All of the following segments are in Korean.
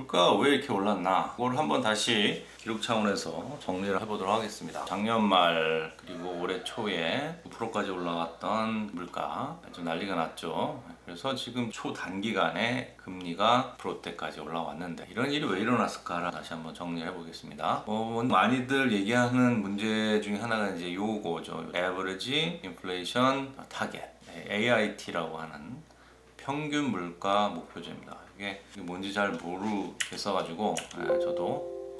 물가가 왜 이렇게 올랐나? 그걸 한번 다시 기록 차원에서 정리를 해보도록 하겠습니다. 작년 말 그리고 올해 초에 9%까지 올라갔던 물가 좀 난리가 났죠. 그래서 지금 초단기간에 금리가 9%대까지 올라왔는데 이런 일이 왜 일어났을까를 다시 한번 정리를 해보겠습니다. 많이들 얘기하는 문제 중에 하나가 이제 요거죠. Average Inflation Target, AIT라고 하는 평균 물가 목표제입니다. 이게 뭔지 잘 모르겠어가지고 저도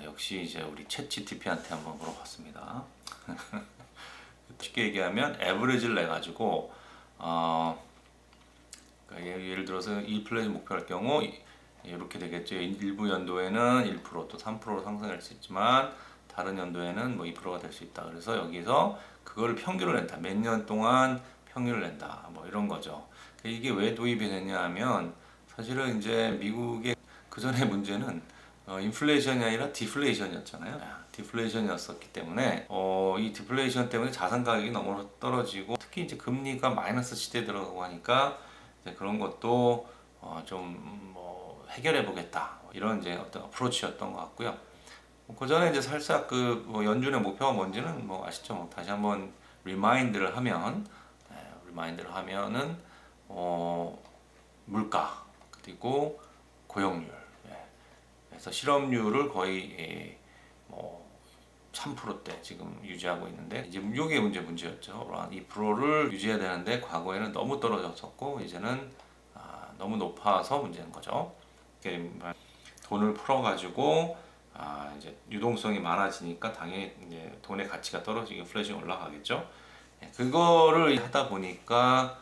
역시 이제 우리 챗 GTP한테 한번 물어봤습니다. 쉽게 얘기하면 에버리지를 내가지고 그러니까 예를 들어서 인플레이션 목표할 경우 이렇게 되겠죠. 일부 연도에는 1%, 또 3%로 상승할 수 있지만 다른 연도에는 뭐 2%가 될 수 있다. 그래서 여기서 그거를 평균을 낸다. 몇 년 동안 평균을 낸다. 뭐 이런 거죠. 이게 왜 도입이 됐냐 하면 사실은 이제 미국의 그 전에 문제는 인플레이션이 아니라 디플레이션이었잖아요. 디플레이션이었었기 때문에 이 디플레이션 때문에 자산 가격이 너무 떨어지고 특히 이제 금리가 마이너스 시대에 들어가고 하니까 이제 그런 것도 좀 뭐 해결해 보겠다 이런 이제 어떤 어프로치였던 것 같고요. 그 전에 이제 살짝 뭐 연준의 목표가 뭔지는 뭐 아시죠? 뭐 다시 한번 리마인드를 하면 리마인드를 하면은 물가 그리고 고용률, 그래서 실업률을 거의 뭐 3%대 지금 유지하고 있는데 이제 이게 문제였죠. 한 2%를 유지해야 되는데 과거에는 너무 떨어졌었고 이제는 너무 높아서 문제인 거죠. 돈을 풀어가지고 이제 유동성이 많아지니까 당연히 이제 돈의 가치가 떨어지고 인플레이션이 올라가겠죠. 그거를 하다 보니까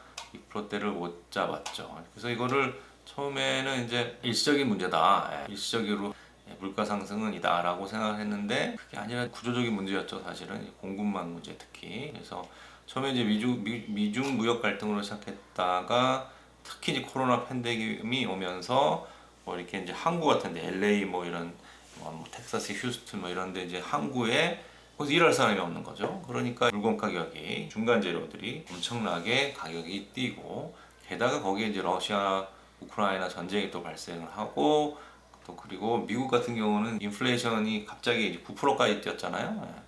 2%대를 못 잡았죠. 그래서 이거를 처음에는 이제 일시적인 문제다. 일시적으로 물가 상승은 이다라고 생각을 했는데 그게 아니라 구조적인 문제였죠. 사실은 공급망 문제 특히. 그래서 처음에 이제 미중 무역 갈등으로 시작했다가 특히 이제 코로나 팬데믹이 오면서 뭐 이렇게 이제 항구 같은데 LA 뭐 이런 뭐 텍사스 휴스턴 뭐 이런데 이제 항구에 거기서 일할 사람이 없는 거죠. 그러니까 물건 가격이 중간 재료들이 엄청나게 가격이 뛰고 게다가 거기에 이제 러시아 우크라이나 전쟁이 또 발생을 하고 또 그리고 미국 같은 경우는 인플레이션이 갑자기 이제 9%까지 뛰었잖아요.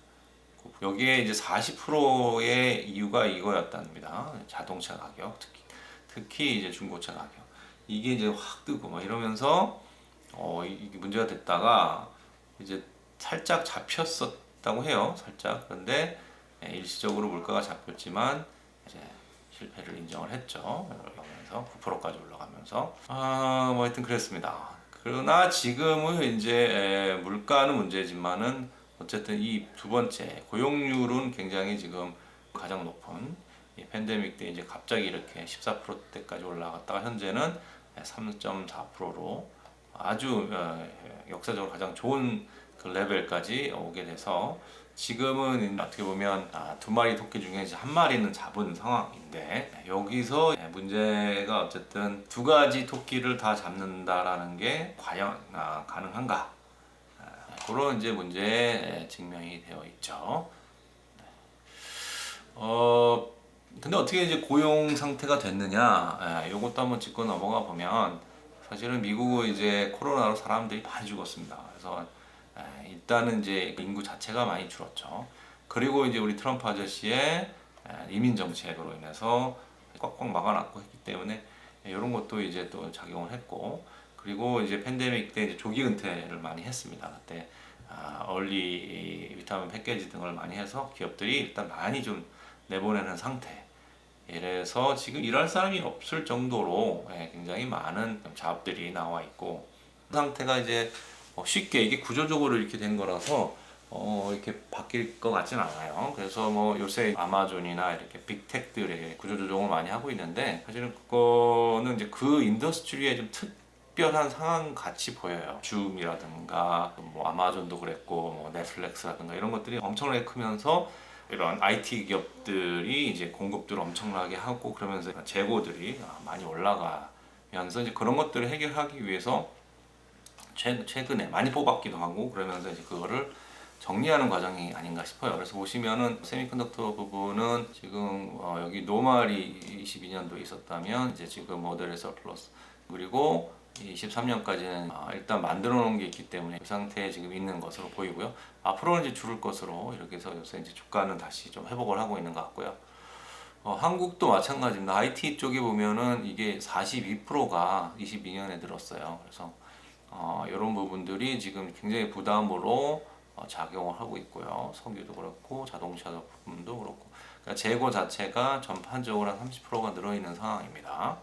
여기에 이제 40%의 이유가 이거였답니다. 자동차 가격, 특히 이제 중고차 가격. 이게 이제 확 뜨고 막 이러면서 이게 문제가 됐다가 이제 살짝 잡혔었다고 해요. 살짝. 그런데 일시적으로 물가가 잡혔지만 이제 실패를 인정을 했죠. 그러면서 9%까지 올라가면서 뭐 하여튼 그랬습니다. 그러나 지금은 이제 물가는 문제지만은 어쨌든 이 두 번째 고용률은 굉장히 지금 가장 높은 이 팬데믹 때 이제 갑자기 이렇게 14%대까지 올라갔다가 현재는 3.4%로 아주 역사적으로 가장 좋은 그 레벨까지 오게 돼서 지금은 어떻게 보면 두 마리 토끼 중에 이제 한 마리는 잡은 상황인데 여기서 문제가 어쨌든 두 가지 토끼를 다 잡는다라는 게 과연 가능한가? 그런 이제 문제에 직면이 되어 있죠. 근데 어떻게 이제 고용 상태가 됐느냐? 이것도 한번 짚고 넘어가 보면 사실은 미국은 이제 코로나로 사람들이 많이 죽었습니다. 그래서 일단은 이제 인구 자체가 많이 줄었죠. 그리고 이제 우리 트럼프 아저씨의 이민 정책으로 인해서 꽉꽉 막아놨고 했기 때문에 이런 것도 이제 또 작용을 했고 그리고 이제 팬데믹 때 이제 조기 은퇴를 많이 했습니다. 그때 얼리 비타민 패키지 등을 많이 해서 기업들이 일단 많이 좀 내보내는 상태. 이래서 지금 일할 사람이 없을 정도로 굉장히 많은 잡들이 나와 있고 그 상태가 이제 쉽게 이게 구조적으로 이렇게 된 거라서 이렇게 바뀔 것 같진 않아요. 그래서 뭐 요새 아마존이나 이렇게 빅텍들이 구조조정을 많이 하고 있는데 사실은 그거는 이제 그 인더스트리에 좀 특별한 상황 같이 보여요. 줌이라든가 뭐 아마존도 그랬고 뭐 넷플릭스라든가 이런 것들이 엄청나게 크면서 이런 IT 기업들이 이제 공급들을 엄청나게 하고 그러면서 재고들이 많이 올라가면서 이제 그런 것들을 해결하기 위해서 최근에 많이 뽑았기도 하고 그러면서 이제 그거를 정리하는 과정이 아닌가 싶어요. 그래서 보시면은 세미컨덕터 부분은 지금 여기 노말이 22년도에 있었다면 이제 지금 모델의 서플러스 그리고 23년까지는 일단 만들어 놓은 게 있기 때문에 그 상태에 지금 있는 것으로 보이고요. 앞으로는 이제 줄을 것으로 이렇게 해서 요새 이제 주가는 다시 좀 회복을 하고 있는 것 같고요. 한국도 마찬가지입니다. IT 쪽에 보면은 이게 42%가 22년에 늘었어요. 그래서 이런 부분들이 지금 굉장히 부담으로 작용을 하고 있고요. 석유도 그렇고 자동차 부분도 그렇고, 그러니까 재고 자체가 전반적으로 한 30%가 늘어 있는 상황입니다.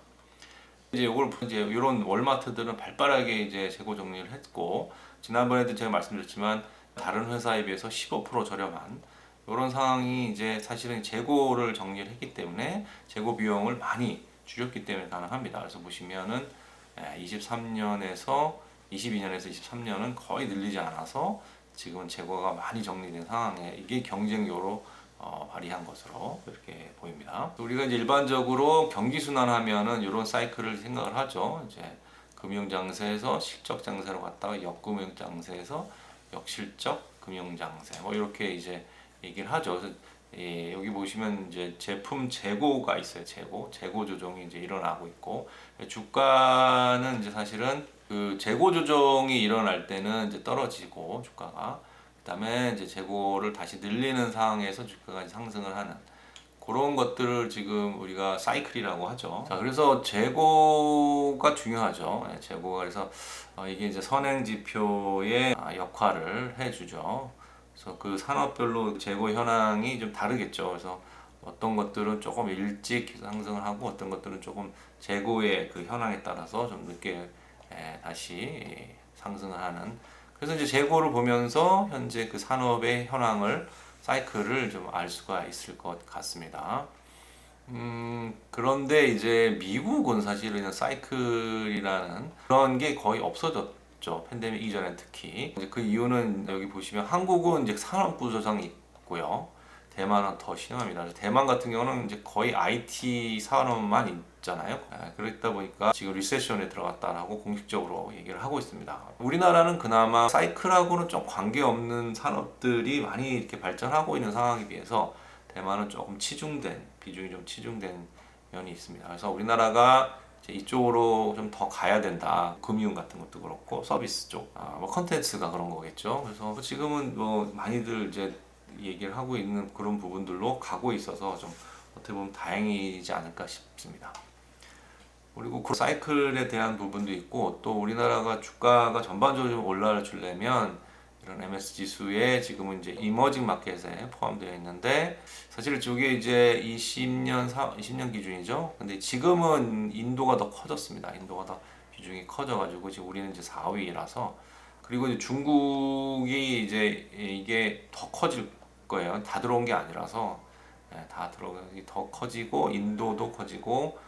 이제 이걸 이제 이런 월마트들은 발빠르게 이제 재고 정리를 했고, 지난번에도 제가 말씀드렸지만 다른 회사에 비해서 15% 저렴한 이런 상황이 이제 사실은 재고를 정리를 했기 때문에 재고 비용을 많이 줄였기 때문에 가능합니다. 그래서 보시면은 23년에서 22년에서 23년은 거의 늘리지 않아서 지금은 재고가 많이 정리된 상황에 이게 경쟁력으로 발휘한 것으로 이렇게 보입니다. 우리가 이제 일반적으로 경기 순환하면은 이런 사이클을 생각을 하죠. 이제 금융 장세에서 실적 장세로 갔다가 역금융 장세에서 역실적 금융 장세 뭐 이렇게 이제 얘기를 하죠. 그래서 여기 보시면 이제 제품 재고가 있어요. 재고 조정이 이제 일어나고 있고, 주가는 이제 사실은 그 재고 조정이 일어날 때는 이제 떨어지고 주가가, 그다음에 이제 재고를 다시 늘리는 상황에서 주가가 상승을 하는 그런 것들을 지금 우리가 사이클이라고 하죠. 자, 그래서 재고가 중요하죠. 재고가 그래서 이게 이제 선행 지표의 역할을 해주죠. 그래서 그 산업별로 재고 현황이 좀 다르겠죠. 그래서 어떤 것들은 조금 일찍 상승을 하고 어떤 것들은 조금 재고의 그 현황에 따라서 좀 늦게 다시 상승을 하는. 그래서 이제 재고를 보면서 현재 그 산업의 현황을 사이클을 좀 알 수가 있을 것 같습니다. 그런데 이제 미국은 사실은 사이클이라는 그런 게 거의 없어졌죠. 팬데믹 이전에 특히. 이제 그 이유는 여기 보시면 한국은 이제 산업부 조정이 있고요. 대만은 더 심합니다. 대만 같은 경우는 이제 거의 IT 산업만 있잖아요. 그렇다 보니까 지금 리세션에 들어갔다라고 공식적으로 얘기를 하고 있습니다. 우리나라는 그나마 사이클하고는 좀 관계없는 산업들이 많이 이렇게 발전하고 있는 상황에 비해서 대만은 조금 비중이 좀 치중된 면이 있습니다. 그래서 우리나라가 이제 이쪽으로 좀 더 가야 된다. 금융 같은 것도 그렇고 서비스 쪽, 뭐 컨텐츠가 그런 거겠죠. 그래서 지금은 뭐 많이들 이제 얘기를 하고 있는 그런 부분들로 가고 있어서 좀 어떻게 보면 다행이지 않을까 싶습니다. 그리고 그 사이클에 대한 부분도 있고, 또 우리나라가 주가가 전반적으로 좀 올라주려면 이런 MS 지수에 지금은 이제 이머징 마켓에 포함되어 있는데, 사실 이게 이제 20년 기준이죠. 근데 지금은 인도가 더 커졌습니다. 인도가 더 비중이 커져가지고 지금 우리는 이제 4위라서, 그리고 이제 중국이 이제 이게 더 커질 거예요. 다 들어온 게 아니라서 다 들어가기 더 커지고 인도도 커지고,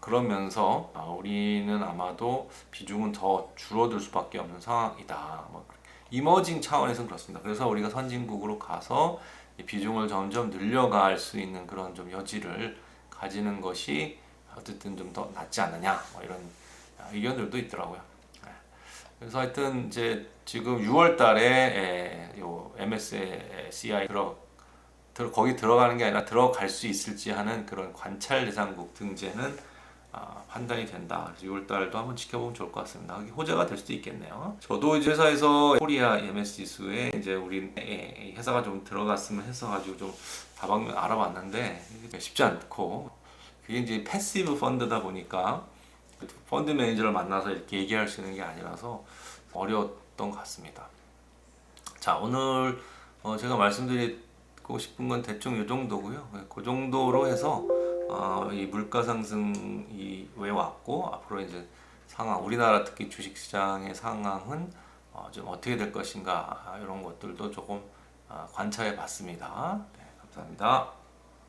그러면서 우리는 아마도 비중은 더 줄어들 수밖에 없는 상황이다. 뭐 이머징 차원에서는 그렇습니다. 그래서 우리가 선진국으로 가서 비중을 점점 늘려갈 수 있는 그런 좀 여지를 가지는 것이 어쨌든 좀 더 낫지 않느냐, 뭐 이런 의견들도 있더라고요. 그래서 하여튼 이제 지금 6월 달에 요 MSCI 거기 들어가는 게 아니라 들어갈 수 있을지 하는 그런 관찰 대상국 등재는 판단이 된다. 그래서 6월 달도 한번 지켜보면 좋을 것 같습니다. 그게 호재가 될 수도 있겠네요. 저도 이제 회사에서 코리아 MS 지수에 이제 우리 회사가 좀 들어갔으면 했어가지고 좀 다방면 알아봤는데 쉽지 않고, 그게 이제 패시브 펀드다 보니까 펀드 매니저를 만나서 이렇게 얘기할 수 있는 게 아니라서 어려웠던 것 같습니다. 자, 오늘 제가 말씀드리고 싶은 건 대충 이 정도고요. 그 정도로 해서 이 물가 상승이 왜 왔고 앞으로 이제 상황, 우리나라 특히 주식시장의 상황은 좀 어떻게 될 것인가, 이런 것들도 조금 관찰해 봤습니다. 네, 감사합니다.